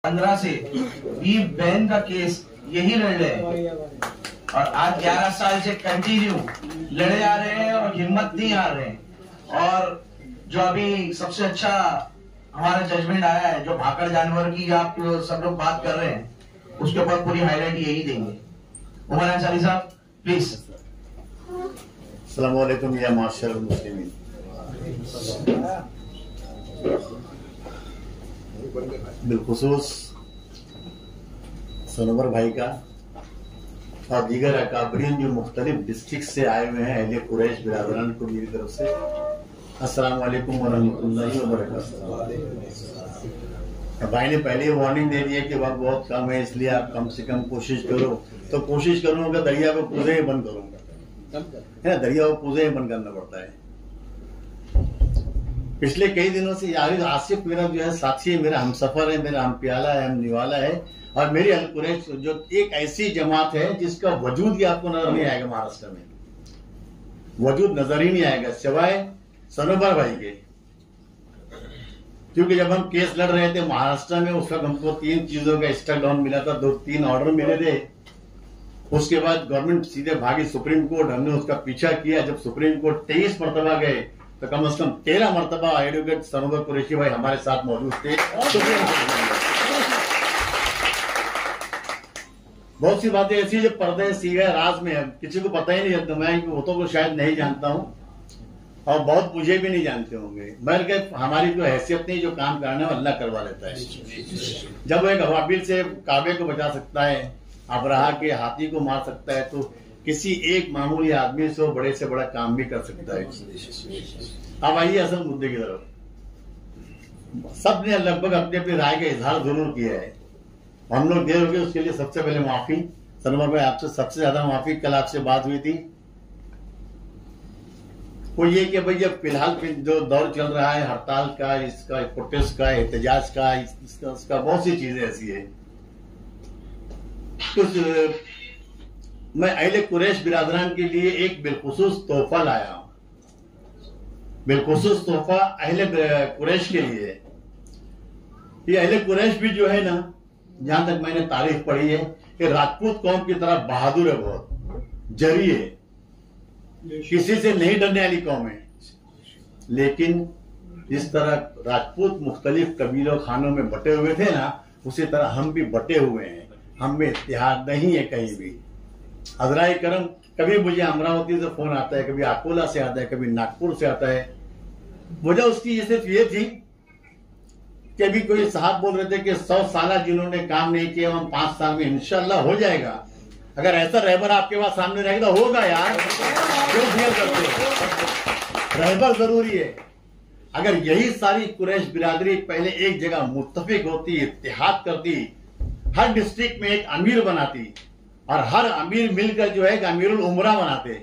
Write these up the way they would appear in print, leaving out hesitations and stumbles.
15 से भी बहन का केस यही लड़ रहे हैं और आज 11 साल से कंटिन्यू लड़े आ रहे हैं और हिम्मत नहीं हार रहे हैं। और जो अभी सबसे अच्छा हमारा जजमेंट आया है, जो भाकड़ जानवर की आप सब लोग बात कर रहे हैं, उसके ऊपर पूरी हाईलाइट यही देंगे। उमर अंसारी साहब प्लीज। अस्सलाम वालेकुम या माशर मुस्लिमीन। बिलखुसूस सनोवर भाई का और दीगर अकाबरीन जो मुख्तलिफ डिस्ट्रिक्ट से आए हुए हैं अहले कुरैश बिरादरान को मेरी तरफ से अस्सलाम वालेकुम वरहमतुल्लाहि वबरकातुहू। भाई ने पहले ही वार्निंग दे दी है कि वक्त बहुत कम है, इसलिए आप कम से कम कोशिश करो। तो कोशिश करूंगा दरिया को पूजे ही बंद करूंगा, है ना, दरिया को पूजे ही बंद करना पड़ता है। पिछले कई दिनों से यारिद आसिफ मेरा जो है साथी है, मेरा हमसफर है, मेरा हम प्याला है, हम निवाला है। और मेरी अल कुरैश जो एक ऐसी जमात है जिसका वजूद ही आपको नजर नहीं आएगा, महाराष्ट्र में वजूद नजर ही नहीं आएगा सिवाय सनोवर भाई के। क्योंकि जब हम केस लड़ रहे थे महाराष्ट्र में उस वक्त हमको 3 चीजों का स्टक डाउन मिला था, 2-3 ऑर्डर मिले थे। उसके बाद गवर्नमेंट सीधे भागी सुप्रीम कोर्ट, हमने उसका पीछा किया। जब सुप्रीम कोर्ट 23 मरतबा गए तो कम से कम 13 मरतबा एडवोकेट सनोवर कुरैशी भाई हमारे साथ मौजूद थे। बहुत सी बातें ऐसी जो पर्दे सीधे राज में है, किसी को पता ही नहीं चलता। मैं वो तो शायद नहीं जानता हूँ और बहुत मुझे भी नहीं जानते होंगे, बल्कि हमारी जो हैसियत नहीं, जो काम करना है अल्लाह करवा लेता है। जब वो एक अवाबिल से काबे को बचा सकता है, अबरहा के हाथी को मार सकता है, तो किसी एक मामूली आदमी से वो बड़े से बड़ा काम भी कर सकता है। अब आइए असल मुद्दे की तरफ। सबने लगभग अपनी अपनी राय का इजहार जरूर किया है, हम लोग देर हो गए, उसके लिए सबसे पहले माफी। सनोवर भाई आपसे सबसे ज्यादा माफी, कल आपसे बात हुई थी वो ये कि भाई अब फिलहाल जो दौर चल रहा है हड़ताल का, इसका प्रोटेस्ट का, एहतजाज का, इसका बहुत सी चीजें ऐसी है। कुछ मैं अहले कुरैश बिरादरान के लिए एक बिलखुसूस तोहफा लाया हूं, बिलखुसूस तोहफा अहले कुरैश के लिए। ये अहले कुरैश भी जो है ना, जहां तक मैंने तारीफ पढ़ी है कि राजपूत कौम की तरह बहादुर है, बहुत जरी है, किसी से नहीं डरने वाली कौम है। लेकिन जिस तरह राजपूत मुख्तलिफ कबीलों खानों में बटे हुए थे ना, उसी तरह हम भी बटे हुए हैं, हम में इत्तेहाद नहीं है कहीं भी। हजराए करम, कभी मुझे अमरावती से फोन आता है, कभी अकोला से आता है, कभी नागपुर से आता है। वजह उसकी सिर्फ ये थी कि अभी कोई साहब बोल रहे थे कि 100 साल जिन्होंने काम नहीं किया हम 5 साल में इंशाल्लाह हो जाएगा। अगर ऐसा रहबर आपके पास सामने रहेगा तो होगा यार, क्यों फियर करते हो? रहबर जरूरी है। अगर यही सारी कुरैश बिरादरी पहले एक जगह मुत्तफिक होती, इत्तेहाद करती, हर डिस्ट्रिक्ट में एक अमीर बनाती और हर अमीर मिलकर जो है एक अमीरुल उमरा बनाते,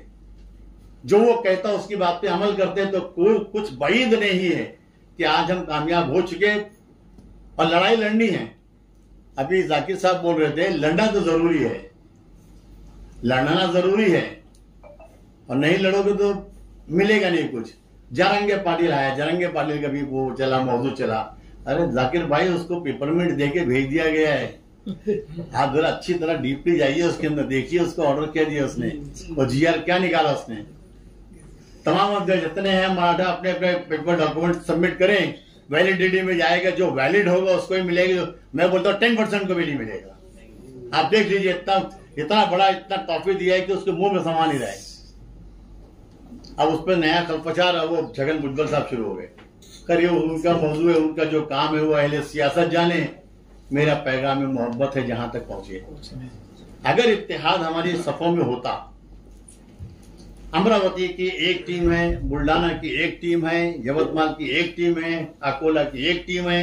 जो वो कहता उसकी बात पे अमल करते, तो कोई कुछ बईद नहीं है कि आज हम कामयाब हो चुके। और लड़ाई लड़नी है। अभी जाकिर साहब बोल रहे थे लड़ना तो जरूरी है, लड़ना जरूरी है, और नहीं लड़ोगे तो मिलेगा नहीं कुछ। जरंगे पाटिल आया, जरंगे पाटिल का भी वो चला, मौजूद चला। अरे जाकिर भाई उसको पेपरमेंट देके भेज दिया गया है, आप जरा अच्छी तरह डीपली जाइए उसके अंदर, देखिए उसको ऑर्डर क्या दिया उसने और जीआर क्या निकाला उसने। तमाम जितने हैं मराठा अपने अपने पेपर डॉक्यूमेंट सबमिट करें, वैलिडिटी में जाएगा, जो वैलिड होगा उसको ही मिलेगा। मैं बोलता हूँ 10% को भी नहीं मिलेगा। आप देख लीजिए इतना बड़ा इतना टॉफी दिया है कि उसके मुंह में समा नहीं रहे। अब उस पर नया कल्पचार वो छगन भुजबल साहब शुरू हो गए। करिए उनका मौजू है, उनका जो काम है वो अहले सियासत जाने। मेरा पैगाम में मोहब्बत है जहां तक पहुंचे। अगर इत्तेहाद हमारी सफों में होता, अमरावती की एक टीम है, बुल्डाना की एक टीम है, यवतमाल की एक टीम है, अकोला की एक टीम है,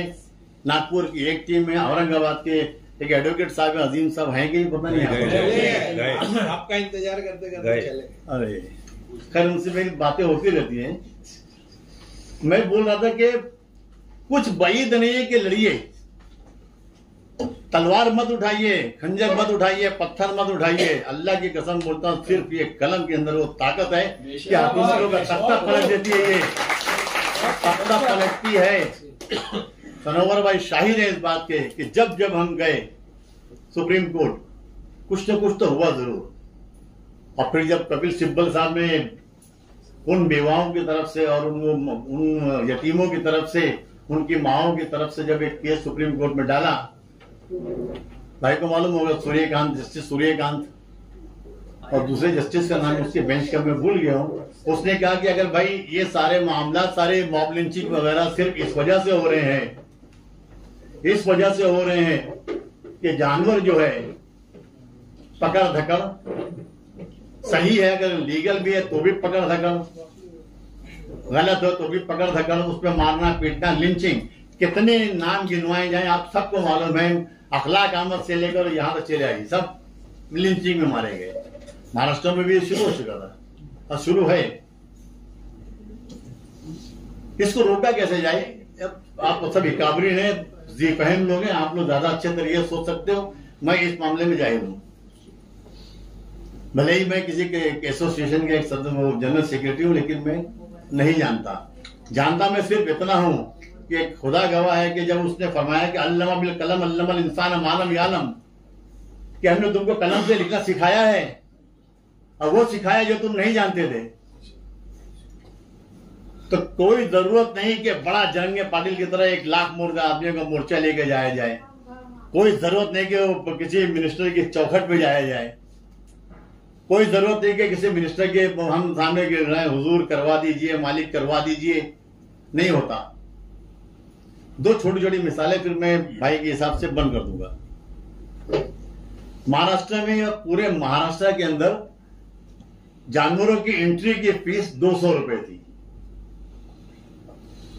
नागपुर की एक टीम है, औरंगाबाद के एक एडवोकेट साहब अजीम साहब हैं कि पता नहीं, आपका इंतजार करते करते चले। अरे खैर उनसे मेरी बातें होती रहती हैं। मैं बोल रहा था कि कुछ बईद नहीं है कि लड़िए, तलवार मत उठाइए, खंजर मत उठाइए, पत्थर मत उठाइए। अल्लाह की कसम बोलता हूँ, सिर्फ ये कलम के अंदर वो ताकत है कि हुकूमतों का तख्ता पलट देती है। ये तख्ता पलटती है। सनोवर भाई शाहिद है इस बात के कि जब जब हम गए सुप्रीम कोर्ट, कुछ न कुछ तो हुआ जरूर। और फिर जब कपिल सिब्बल साहब ने उन बेवाओं की तरफ से और उन यतीमों की तरफ से, उनकी माओं की तरफ से जब एक केस सुप्रीम कोर्ट में डाला, भाई को मालूम होगा सूर्यकांत, जस्टिस सूर्यकांत, और दूसरे जस्टिस का नाम उसके बेंच का मैं भूल गया हूं, उसने कहा कि अगर भाई ये सारे मामला, सारे मॉब लिंचिंग वगैरह सिर्फ इस वजह से हो रहे हैं, इस वजह से हो रहे हैं कि जानवर जो है पकड़ धकड़ सही है, अगर लीगल भी है तो भी पकड़ धकड़, गलत हो तो भी पकड़ धकड़, उस पर मारना पीटना, लिंचिंग, कितने नाम गिनवाए जाए आप सबको मालूम है। अखलाक अहमद से लेकर यहां तक चले आई, सब लिंचिंग में मारे गए। महाराष्ट्र में भी शुरू हो चुका था और शुरू है। इसको रोका कैसे जाए? आप सभी काबरीन है, जी फहम लोग हैं, आप लोग ज्यादा अच्छे तरीके से सोच सकते हो। मैं इस मामले में जाहिल हूं, भले ही मैं किसी के एसोसिएशन का एक जनरल सेक्रेटरी हूं, लेकिन मैं नहीं जानता मैं सिर्फ इतना हूं कि खुदा गवाह है कि जब उसने फरमाया कि अल्लमा बिल कलम अल्लमल इंसान मालम यालम, कि हमने तुमको कलम से लिखना सिखाया है, और वो सिखाया जो तुम नहीं जानते थे। तो कोई जरूरत नहीं कि बड़ा जरंगे पाटिल की तरह 1 लाख मुर्गा आदमियों का मोर्चा लेके जाया जाए, कोई जरूरत नहीं कि वो किसी मिनिस्टर की चौखट पे जाया जाए, कोई जरूरत नहीं कि किसी मिनिस्टर के हम सामने गिर रहे हैं, हुजूर करवा दीजिए, मालिक करवा दीजिए, नहीं होता। 2 छोटी छोटी मिसालें फिर मैं भाई के हिसाब से बंद कर दूंगा। महाराष्ट्र में, पूरे महाराष्ट्र के अंदर जानवरों की एंट्री की फीस 200 रुपए थी।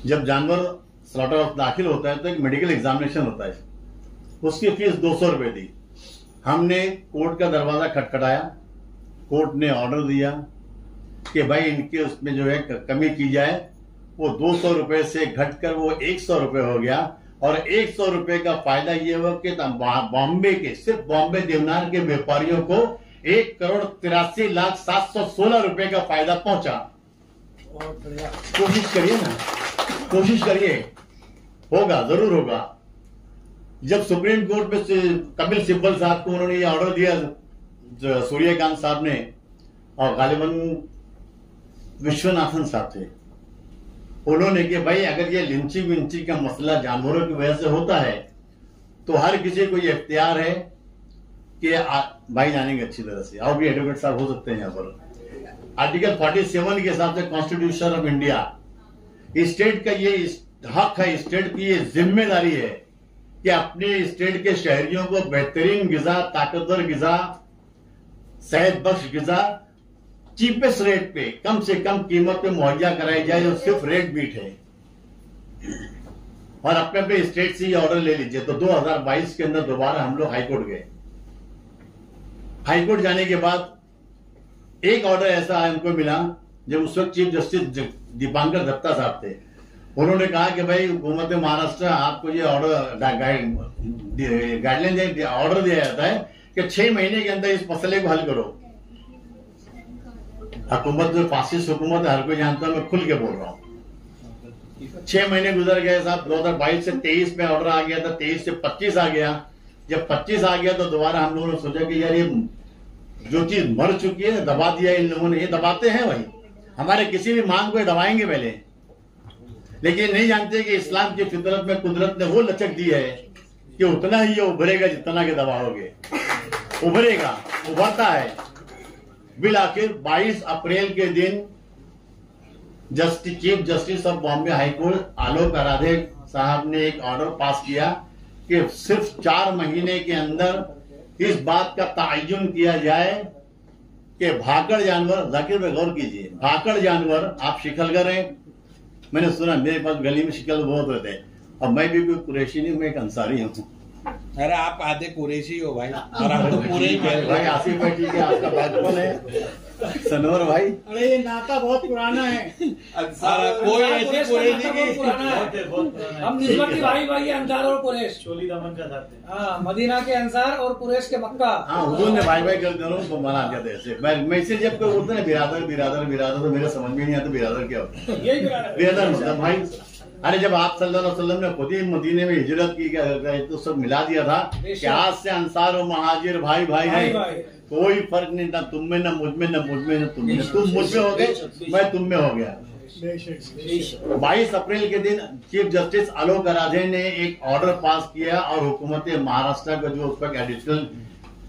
जब जानवर स्लॉटर हाउस दाखिल होता है तो एक मेडिकल एग्जामिनेशन होता है, उसकी फीस 200 रुपए थी। हमने कोर्ट का दरवाजा खटखटाया, कोर्ट ने ऑर्डर दिया कि भाई इनके उसमें जो है कमी की जाए। वो 200 रुपए से घटकर वो 100 रुपए हो गया, और 100 रुपए का फायदा ये हुआ कि बॉम्बे के, सिर्फ बॉम्बे देवनार के व्यापारियों को 1,83,716 रुपए का फायदा पहुंचा। कोशिश करिए ना, कोशिश करिए, होगा, जरूर होगा। जब सुप्रीम कोर्ट में कपिल सिब्बल साहब को उन्होंने ये ऑर्डर दिया, सूर्यकांत साहब ने, और गालिबन विश्वनाथन साहब थे, उन्होंने कि भाई अगर ये लिंचिंग विंचिंग का मसला जानवरों की वजह से होता है तो हर किसी को ये इख्तियार है कि भाई जानेंगे अच्छी तरह से, और भी एडवोकेट साहब हो सकते हैं यहाँ पर। आर्टिकल 47 के हिसाब से कॉन्स्टिट्यूशन ऑफ इंडिया, स्टेट का ये हक है, स्टेट की ये जिम्मेदारी है कि अपने स्टेट के शहरियों को बेहतरीन गिजा, ताकतवर गिजा, सेहत बख्श गिजा चीपेस्ट रेट पे, कम से कम कीमत पे मुहैया कराई जाए, जो सिर्फ रेड मीट है। और अपने अपने स्टेट से ये ऑर्डर ले लीजिए। तो 2022 के अंदर दोबारा हम लोग हाईकोर्ट गए। हाईकोर्ट जाने के बाद एक ऑर्डर ऐसा हमको मिला, जब उस वक्त चीफ जस्टिस दीपांकर दत्ता साहब थे, उन्होंने कहा कि भाई हुकूमत महाराष्ट्र, आपको ये ऑर्डर गाइडलाइन ऑर्डर दिया जाता है कि 6 महीने के अंदर इस मसले को हल करो। हुकूमत जो फासिस्ट हुकूमत है, हर कोई जानता है, मैं खुल के बोल रहा हूं। 6 महीने गुजर गए साहब, 2022 से 23 में ऑर्डर आ गया था, 23 से 25 आ गया। जब 25 आ गया तो दोबारा हम लोगों ने सोचा कि यार ये जो चीज मर चुकी है दबा दिया इन लोगों ने, ये दबाते हैं भाई, हमारे किसी भी मांग को दबाएंगे पहले, लेकिन नहीं जानते कि इस्लाम की फितरत में कुदरत ने वो लचक दी है कि उतना ही ये उभरेगा जितना के दबाओगे, उभरेगा, उभरता है। बिल आखिर 22 अप्रैल के दिन chief justice of Bombay high court Alok Aradhe साहब ने एक ऑर्डर पास किया कि सिर्फ 4 महीने के अंदर इस बात का तयन किया जाए कि भाकड़ जानवर, जाकिर में गौर कीजिए, भाकड़ जानवर, आप शिकलगर हैं, मैंने सुना मेरे पास गली में शिकल बहुत रहते हैं, और मैं भी कोई कुरैशी नहीं, मैं एक अंसारी हूँ। अरे आप आधे कुरैशी हो भाई, और आप तो पूरे ही भाई आसिफ भाई ठीक है, आपका बैकबोन है, सनोर भाई। अरे ये नाता बहुत पुराना है, कोई ऐसे कुरैशी नहीं, पुराना है। हम निस्बती भाई भाई अंसार और कुरैश, चोली दामन का साथ है। हाँ, मदीना के अंसार और कुरैश के मक्का। हाँ, हुजूर ने भाई भाई कर दोनों को मना किया था ऐसे। मैं इसे जब कोई बोलते हैं बिरादर बिरादर बिरादर, तो मेरे समझ में नहीं आता बिरादर क्या होता है। यही बिरादर मतलब भाई, अरे जब आप सल्लल्लाहु अलैहि वसल्लम ने खुद ही मदीने में हिजरत की तो सब मिला दिया था कि आज से अंसार और महाजिर भाई भाई है, कोई फर्क नहीं, ना तुम में, ना मुझ में, ना मुझ में, ना तुम में। तुम मुझ में हो गए, मैं तुम में हो गया। 22 अप्रैल के दिन चीफ जस्टिस आलोक आराधे ने एक ऑर्डर पास किया और हुकूमत महाराष्ट्र का जो उसका एडिशनल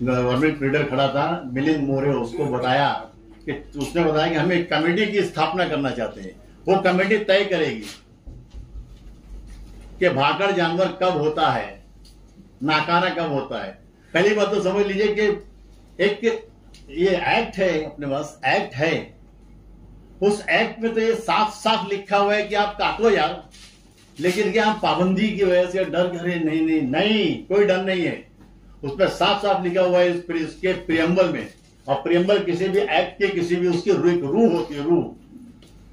गवर्नमेंट लीडर खड़ा था मिलिंद मोरे, उसको बताया कि उसने बताया कि हम एक कमेटी की स्थापना करना चाहते हैं। वो कमेटी तय करेगी कि भाकड़ जानवर कब होता है, नाकारा कब होता है। पहली बात तो समझ लीजिए कि एक ये एक्ट है, अपने पास एक्ट है, उस एक्ट में तो ये साफ साफ लिखा हुआ है कि आप काटो यार, लेकिन क्या हम पाबंदी की वजह से डर करे? नहीं नहीं नहीं, कोई डर नहीं है। उसमें साफ साफ लिखा हुआ है इसके प्रियम्बल में, और प्रियम्बल किसी भी एक्ट के किसी भी उसकी रूह होती है, रूह।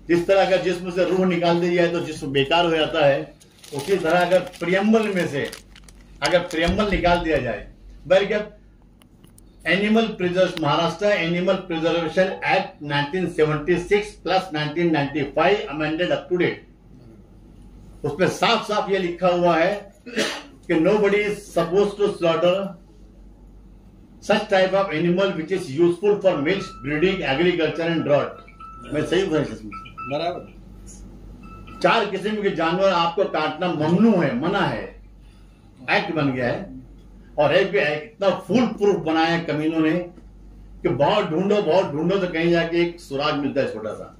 जिस तरह अगर जिस्म से रूह निकाल दी जाए तो जिस्म बेकार हो जाता है, उसी तरह अगर प्रियम्बल में से अगर प्रियम्बल निकाल दिया जाए, बल्कि animal preserve Maharashtra animal preservation act 1976 plus 1995 amended up to date, उसमें साफ साफ ये लिखा हुआ है कि nobody is suppose to slaughter such type of animal which is useful for milk breeding agriculture and drought. मैं सही हूं बराबर। 4 किस्म के जानवर आपको काटना ममनू है, मना है, एक्ट बन गया है। और एक भी इतना फुल प्रूफ बनाया है कमीनों ने कि बहुत ढूंढो तो कहीं जाके एक सुराग मिलता है छोटा सा।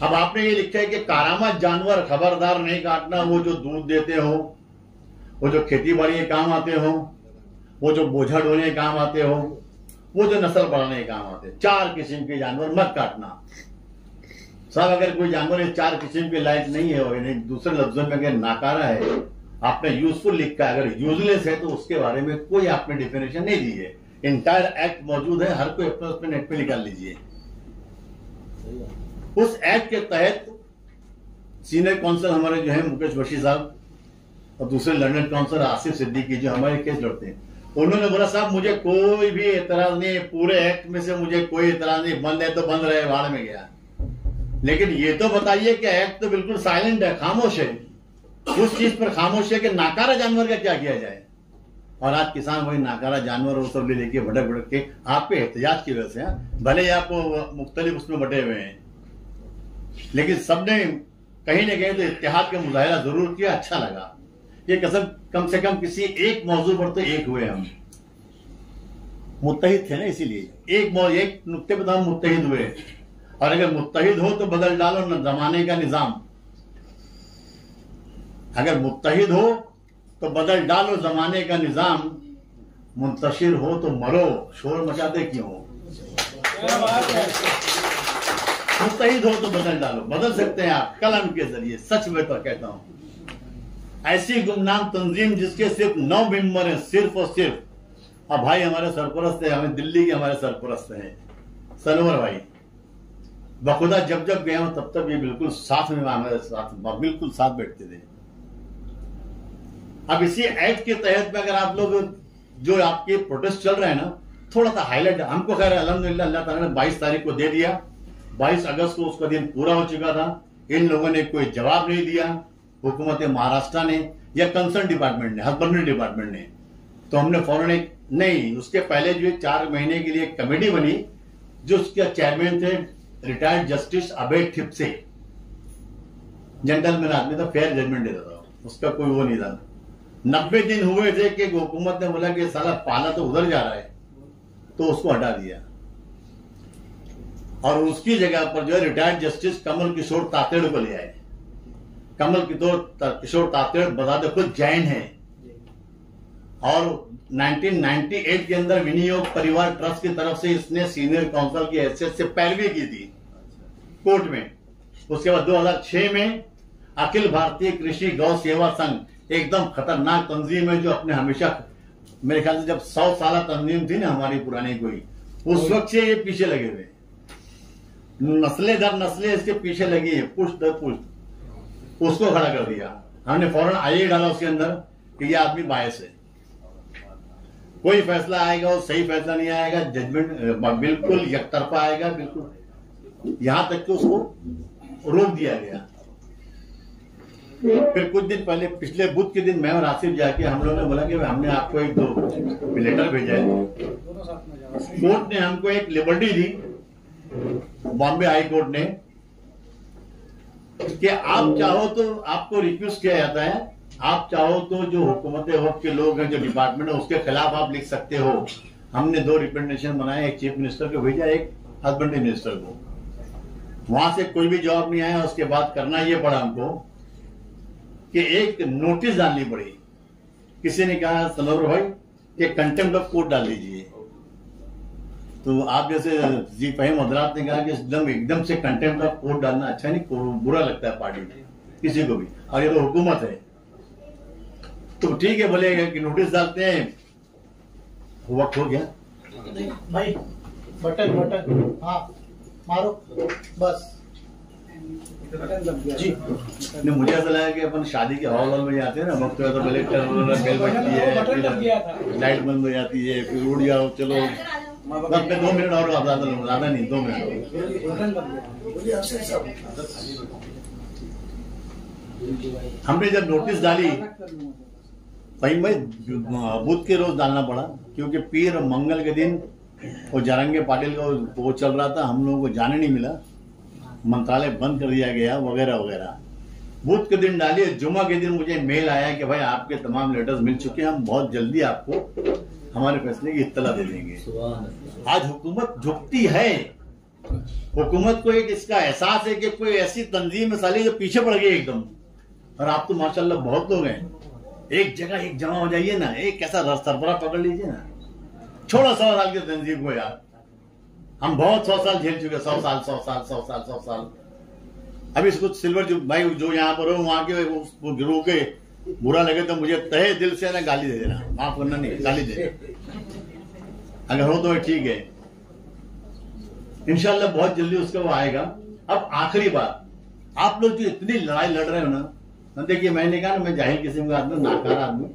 अब आपने ये लिखा है कि कारामत जानवर खबरदार नहीं काटना, वो जो दूध देते हो, वो जो खेती बाड़ी के काम आते हो, वो जो बोझा ढोने के काम आते हो, वो जो नस्ल बढ़ाने के काम आते हैं। 4 किस्म के जानवर मत काटना साहब। अगर कोई जानवर 4 किस्म के लायक नहीं है, दूसरे लफ्जों में अगर नाकारा है, आपने यूजफुल लिखा है, अगर यूजलेस है तो उसके बारे में कोई आपने डिफिनेशन नहीं दी है। इंटायर एक्ट मौजूद है, हर कोई अपने उस पर नेट पे निकाल लीजिए। उस एक्ट के तहत सीनियर काउंसिल हमारे जो है मुकेश बशी साहब और दूसरे लंदन काउंसिल आसिफ सिद्दीकी जो हमारे केस लड़ते हैं, उन्होंने बोला साहब मुझे कोई भी एतराज नहीं, पूरे एक्ट में से मुझे कोई एतराज नहीं, बंद है तो बंद रहे, बाढ़ में गया। लेकिन ये तो बताइए कि एक्ट तो बिल्कुल साइलेंट है, खामोश है, उस चीज पर खामोश है कि नाकारा जानवर का क्या किया जाए। और आज किसान वही नाकारा जानवर वो सब ले लेके भटक भटक के आपके एहतजाज की वजह से, भले ही आपको मुख्तलिफ उसमें बटे हुए हैं, लेकिन सबने कहीं ना कहीं तो इत्तेहाद का मुजाहिरा जरूर किया, अच्छा लगा। ये कसम कम से कम किसी एक मौजू पर तो एक हुए, हम मुत्तहिद थे ना, इसीलिए एक नुक्ते पर तो हम मुत्तहिद हुए। और अगर मुत्तहिद हो तो बदल डालो न जमाने का निजाम, अगर मुत्तहिद हो तो बदल डालो जमाने का निजाम, मुंतशिर हो तो मरो, शोर मचाते क्यों हो। मुत्तहिद हो तो बदल डालो, बदल सकते हैं आप कलम के जरिए। सच में तो कहता हूं, ऐसी गुमनाम तंजीम जिसके सिर्फ 9 मेंबर हैं, सिर्फ और सिर्फ। अब भाई हमारे सरपरस्त है, हमें दिल्ली के हमारे सरपरस्त हैं सनवर भाई, बखुदा जब जब गया हूं तब तब ये बिल्कुल साथ में हमारे साथ बिल्कुल साथ बैठते थे। अब इसी एक्ट के तहत में अगर आप लोग जो आपके प्रोटेस्ट चल रहे हैं ना, थोड़ा सा हाईलाइट, हमको खैर अल्हम्दुलिल्लाह अल्लाह ताला ने 22 तारीख को दे दिया, 22 अगस्त को उसका दिन पूरा हो चुका था। इन लोगों ने कोई जवाब नहीं दिया, हुकूमत महाराष्ट्र ने या कंसर्न डिपार्टमेंट ने, हस्बेंड्री डिपार्टमेंट ने। तो हमने फौरन एक नहीं, उसके पहले जो 4 महीने के लिए एक कमेटी बनी, जो उसके चेयरमैन थे रिटायर्ड जस्टिस अभय ठिपसे, जेंटलमैन आदमी था, फेयर जजमेंट देता था, उसका कोई वो नहीं था। 90 दिन हुए थे कि हुकूमत ने बोला कि साला पाला तो उधर जा रहा है, तो उसको हटा दिया और उसकी जगह पर जो है रिटायर्ड जस्टिस कमल किशोर तातेड़ को ले आए। कमल किशोर तातेड़ बता खुद जैन है और 1998 के अंदर विनियोग परिवार ट्रस्ट की तरफ से इसने सीनियर काउंसिल की हैसियत से पैरवी की थी कोर्ट में। उसके बाद 2006 में अखिल भारतीय कृषि गौ सेवा संघ, एकदम खतरनाक तंजीम है जो अपने हमेशा, मेरे ख्याल से जब 100 साल तंजीम थी ना हमारी पुरानी कोई, उस वक्त से ये पीछे लगे हुए, नस्लें दर नस्लें इसके पीछे लगी है, पुष्ट दर पुष्ट। उसको खड़ा कर दिया हमने, फौरन आईए डाला उसके अंदर कि ये आदमी बायस है, कोई फैसला आएगा वो सही फैसला नहीं आएगा, जजमेंट बिल्कुल एकतरफा आएगा, बिल्कुल। यहां तक कि उसको रोक दिया गया। फिर कुछ दिन पहले पिछले बुध के दिन मैं और आसिफ जाके हम लोगों ने बोला कि हमने आपको एक दो लेटर भेजा है। कोर्ट ने हमको एक लिबर्टी दी, बॉम्बे हाई कोर्ट ने, कि आप चाहो तो आपको रिक्वेस्ट किया जाता है, आप चाहो तो जो हुकूमत वक्त के लोग हैं, जो डिपार्टमेंट है, उसके खिलाफ आप लिख सकते हो। हमने 2 रिप्रेजेंटेशन बनाए, एक चीफ मिनिस्टर को भेजा, एक हस्बेंड्री मिनिस्टर को। वहां से कोई भी जवाब नहीं आया। उसके बाद करना ये पड़ा हमको कि एक नोटिस डालनी पड़ी। किसी ने कहा सनोवर भाई कि कंटेम्प्ट ऑफ कोर्ट डाल दीजिए। तो आप जैसे जी फहीम हजरात ने कहा कि एकदम से कंटेम्प्ट ऑफ कोर्ट डालना अच्छा नहीं, बुरा लगता है पार्टी में किसी को भी, और ये तो हुकूमत है। तो ठीक है, बोले कि नोटिस डालते हैं। वक्त हो गया भाई, बटन हाँ मारो बस जी। नहीं, मुझे ऐसा लगा कि अपन शादी के हॉल में जाते हैं ना, वक्त तो पहले बेल बजती है, लाइट बंद हो जाती है, फिर उड़ जाओ, चलो बस में 2 मिनट और, ज्यादा नहीं, 2 मिनट। हमने जब नोटिस डाली भाई, मैं बुध के रोज डालना पड़ा, क्योंकि पीर और मंगल के दिन वो जारंगे पाटिल का वो चल रहा था, हम लोगों को जाने नहीं मिला, मंत्रालय बंद कर दिया गया वगैरह वगैरह। बुध के दिन डालिए, जुमा के दिन मुझे मेल आया कि भाई आपके तमाम लेटर्स मिल चुके हैं, हम बहुत जल्दी आपको हमारे फैसले की इत्तला दे देंगे। आज हुकूमत झुकती है, हुकूमत को एक इसका एहसास है कि कोई ऐसी तंजीम साली जो पीछे पड़ गई एकदम। और आप तो माशाल्लाह बहुत लोग हैं, एक जगह एक जमा हो जाइए ना, एक ऐसा सरबराह पकड़ लीजिए ना, छोड़ो 100 साल की तंजीम को यार। हम बहुत 100 साल झेल चुके, 100 साल। अभी कुछ सिल्वर जो भाई जो यहाँ पर हो, वहां के गिरोह के बुरा लगे तो मुझे तहे दिल से ना गाली दे देना, माफ करना नहीं, गाली दे देना अगर हो तो ठीक है। इंशाल्लाह बहुत जल्दी उसका वो आएगा। अब आखिरी बात, आप लोग जो इतनी लड़ाई लड़ रहे हो ना, देखिए मैंने कहा ना, मैं जाहिल किस्म का आदमी, नाकारा आदमी,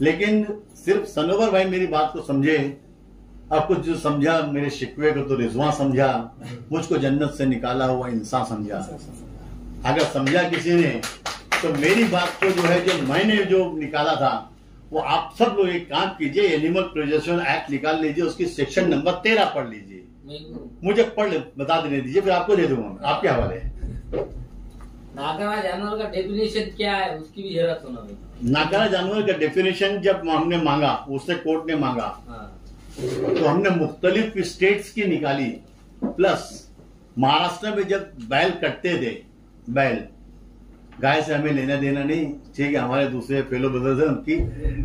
लेकिन सिर्फ सनोवर भाई मेरी बात को समझे। अब कुछ जो समझा मेरे शिकवे को तो रिजवां समझा, मुझको जन्नत से निकाला हुआ इंसान समझा। अगर समझा किसी ने तो मेरी बात को जो है, जो मैंने जो निकाला था, वो आप सब लोग एक काम कीजिए, एनिमल प्रोटेक्शन एक्ट निकाल लीजिए, उसकी सेक्शन नंबर 13 पढ़ लीजिए, मुझे पढ़ बता देने दीजिए, फिर आपको दे दूंगा, आपके हवाले। नाकारा जानवर का डेफिनेशन क्या है, उसकी भी जरूरत होना। नाकारा जानवर का डेफिनेशन जब हमने मांगा, उससे कोर्ट ने मांगा, तो हमने मुख्तलिफ स्टेट्स की निकाली। प्लस महाराष्ट्र में जब बैल कटते थे, बैल गाय से हमें लेना देना नहीं, ठीक है, हमारे दूसरे फेलो ब्रदर्स हैं, उनकी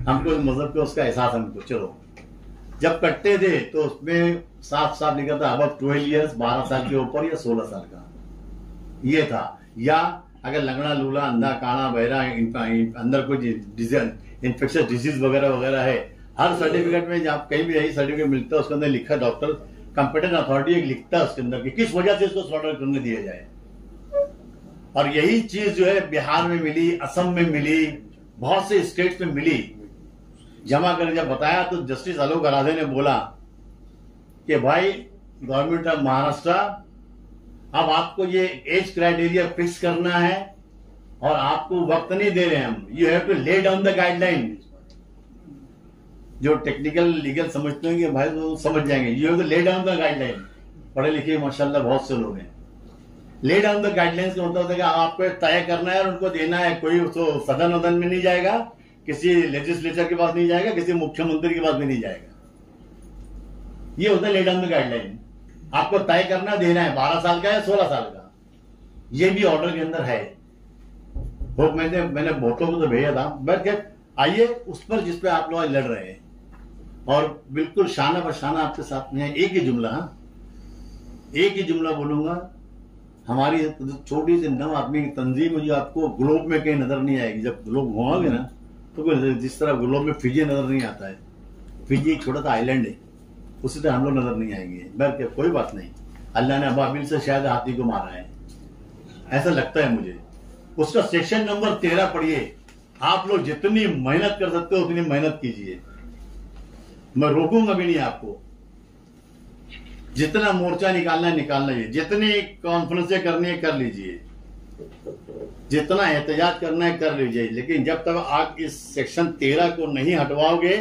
हमको मजहब पे उसका एहसास हमको, चलो जब कटते थे तो उसमें साफ साफ लिखा था अब 12 ईयर्स, 12 साल के ऊपर या 16 साल का ये था। या अगर लंगड़ा लूला अंधा काना बहरा अंदर कोई इन्फेक्शियस डिजीज वगैरह वगैरह है, हर सर्टिफिकेट में जब कहीं भी यही सर्टिफिकेट मिलता है उसके अंदर लिखा, डॉक्टर कंपेटेंट अथॉरिटी लिखता है उसके अंदर कि किस वजह से इसको स्लॉटर करने दिया जाए। और यही चीज जो है बिहार में मिली, असम में मिली, बहुत से स्टेट्स में मिली। जमा कर जब बताया तो जस्टिस आलोक आराधे ने बोला कि भाई गवर्नमेंट ऑफ महाराष्ट्र, अब आपको ये एज क्राइटेरिया फिक्स करना है और आपको वक्त नहीं दे रहे हम, you have to lay down the guideline. जो टेक्निकल लीगल समझते हैं कि भाई वो समझ जाएंगे, you have to lay down the guideline. पढ़े लिखे माशाल्लाह बहुत से लोग हैं। ले डाउन द गाइडलाइंस का मतलब है कि आपको तय करना है और उनको देना है। कोई तो सदन वदन में नहीं जाएगा, किसी लेजिस्लेचर के पास नहीं जाएगा, किसी मुख्यमंत्री के पास भी नहीं जाएगा। ये होता है ले डाउन द गाइडलाइन। आपको तय करना देना है 12 साल का या 16 साल का, ये भी ऑर्डर के अंदर है। वो मैंने बहुतों को तो भेजा था, बट आइए उस पर जिस पे आप लोग लड़ रहे हैं, और बिल्कुल शाना बशाना आपके साथ में है। एक ही जुमला बोलूंगा, हमारी छोटी सी 9 आदमी की तंजीम जो आपको ग्लोब में कहीं नजर नहीं आएगी। जब ग्लोब घुमाओगे ना तो जिस तरह ग्लोब में फिजी नजर नहीं आता है, फिजी एक छोटा सा आइलैंड है, उसी तरह हम लोग नजर नहीं आएंगे। बल्कि कोई बात नहीं, अल्लाह ने अबाबिल से शायद हाथी को मारा है, ऐसा लगता है मुझे। उसका सेक्शन नंबर 13 पढ़िए। आप लोग जितनी मेहनत कर सकते हो उतनी मेहनत कीजिए, मैं रोकूंगा भी नहीं आपको। जितना मोर्चा निकालना है निकालना है, जितनी कॉन्फ्रेंसें करनी है कर लीजिए, जितना एहतजाज करना है कर लीजिए, लेकिन जब तक आप इस सेक्शन 13 को नहीं हटवाओगे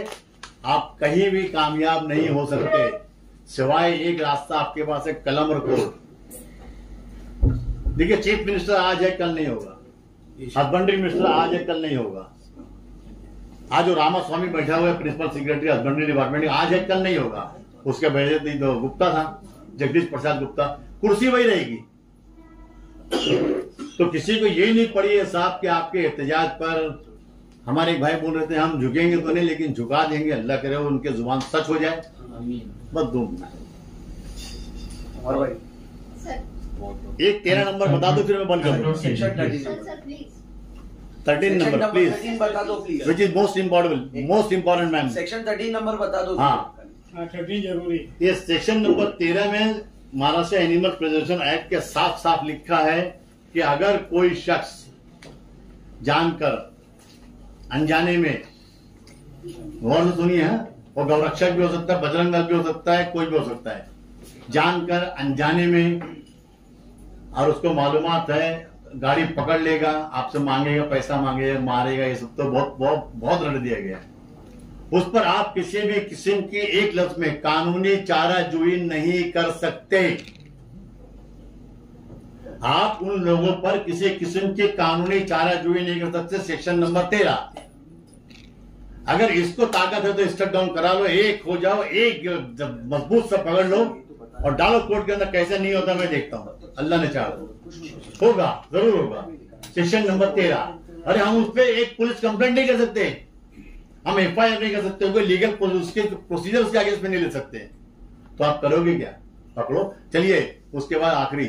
आप कहीं भी कामयाब नहीं हो सकते, सिवाय एक रास्ता आपके पास है, कलम और कोर्ट। देखिए चीफ मिनिस्टर आज है कल नहीं होगा, हस्बेंड्री मिनिस्टर आज है कल नहीं होगा, आज जो रामास्वामी बैठा हुआ है प्रिंसिपल सेक्रेटरी हस्बेंड्री डिपार्टमेंट, आज है कल नहीं होगा। उसके पहले तो गुप्ता था, जगदीश प्रसाद गुप्ता, कुर्सी वही रहेगी। तो किसी को ये नहीं पड़ी है साहब कि आपके एहतजाज पर, हमारे एक भाई बोल रहे थे हम झुकेंगे तो नहीं लेकिन झुका देंगे, अल्लाह करे उनके जुबान सच हो जाए, बस 2 मिनट। और भाई एक 13 नंबर बता दो फिर मैं बंद कर दूं। सेक्शन 13 नंबर प्लीज, 13 बता दो please, which is most important ma'am. Section 13 number बता दो। हाँ 13 जरूरी। ये सेक्शन नंबर 13 में महाराष्ट्र एनिमल प्रिजर्वेशन एक्ट के साफ साफ लिखा है कि अगर कोई शख्स जानकर अनजाने में, गौर से सुनिए, वो गौरक्षक भी हो सकता है, बजरंग दल भी हो सकता है, कोई भी हो सकता है, जानकर अनजाने में, और उसको मालूमात है गाड़ी पकड़ लेगा, आपसे मांगेगा, पैसा मांगेगा, मारेगा, ये सब तो बहुत बहुत बहुत रट दिया गया है। उस पर आप किसी भी किस्म की एक लफ्ज में कानूनी चाराजोई नहीं कर सकते। आप उन लोगों पर किसी किस्म की कानूनी चाराजोई नहीं कर सकते। सेक्शन नंबर 13, अगर इसको ताकत है तो स्टेप डाउन करा लो, एक हो जाओ, एक मजबूत सा पकड़ लो और डालो कोर्ट के अंदर। कैसे नहीं होता मैं देखता हूं, अल्लाह ने चाहा होगा, जरूर होगा। सेक्शन नंबर 13, अरे हम उस पर एक पुलिस कंप्लेंट नहीं कर सकते, हम FIR नहीं कर सकते, कोई लीगल उसके प्रोसीजर के आगे इसमें नहीं ले सकते, तो आप करोगे क्या? पकड़ो। चलिए उसके बाद आखिरी,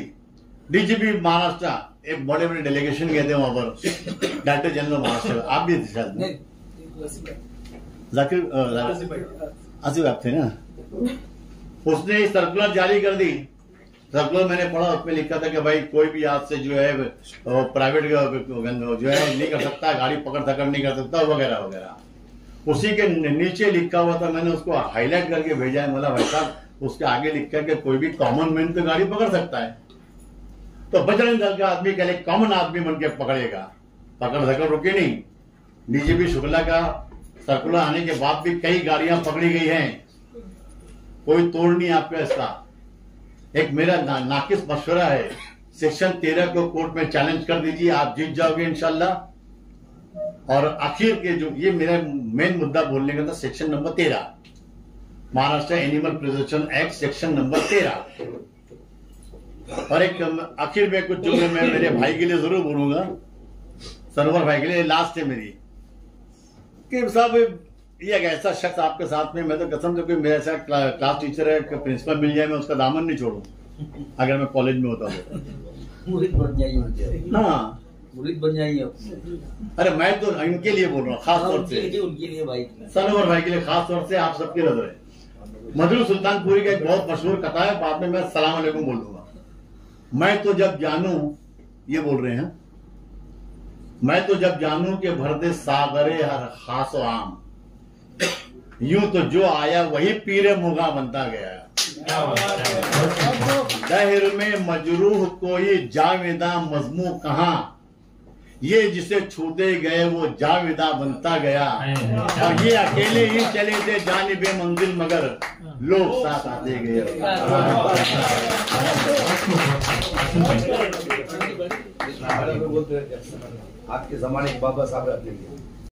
DGP महाराष्ट्र, एक बड़े बड़े डेलीगेशन गए थे वहां पर, डायरेक्टर जनरल महाराष्ट्र, आप भी थे शायद, जाकिर आसिफ आप थे ना। उसने सर्कुलर जारी कर दी। सर्कुलर मैंने पढ़ा, उसमें लिखा था कि भाई कोई भी आज से जो है प्राइवेट जो है नहीं कर सकता, गाड़ी पकड़ धकड़ नहीं कर सकता, वगैरह वगैरह। उसी के नीचे लिखा हुआ था, मैंने उसको हाईलाइट करके भेजा है, मतलब भाई साहब उसके आगे लिखा है कि कोई भी कॉमन मैन तो गाड़ी पकड़ सकता है। तो बजरंग दल का आदमी कह कॉमन आदमी बन के पकड़ेगा, पकड़ धकड़ रुके नहीं। DGP शुक्ला का सर्कुलर आने के बाद भी कई गाड़ियां पकड़ी गई हैं, कोई तोड़ नहीं आपका इसका। एक मेरा नाकिस मशवरा है, सेक्शन 13 को कोर्ट में चैलेंज कर दीजिए, आप जीत जाओगे इंशाल्लाह। और आखिर के जो ये मेरा मेन मुद्दा बोलने का था, section number 13, Maharashtra animal preservation act, section number 13। और एक आखिर में कुछ जो मैं मेरे भाई के लिए जरूर बोलूंगा, सरोवर भाई के लिए, लास्ट है मेरी, कि साहब ये ऐसा शख्स आपके साथ में, मैं तो कसम से कोई मेरा ऐसा क्लास टीचर है, प्रिंसिपल मिल जाए मैं उसका दामन नहीं छोड़ू, अगर मैं कॉलेज में होता तो। मुरीद बन जाइए। हाँ मुरीद बन जाइए। अरे मैं तो इनके लिए बोल रहा हूँ खास तौर से, उनके लिए भाई, सरोवर भाई के लिए खास तौर से, आप सबकी नजर है। मजरू सुल्तानपुरी का एक बहुत मशहूर कथा है, बाद में मैं सलाम अलैकुम बोल दूंगा। मैं तो जब जानू, ये बोल रहे हैं, मैं तो जब जानू के भरते सागरे हर खास आम, यूं तो जो आया वही पीरे मुगा बनता गया। दहर में मजरूह कोई जावेदा मजमू कहां, ये जिसे छूते गए वो जावेदा बनता गया। और ये अकेले ही चले थे जानिबे मंजिल, मगर लोग साथ आते गए। आपके जमाने के बाबा साहब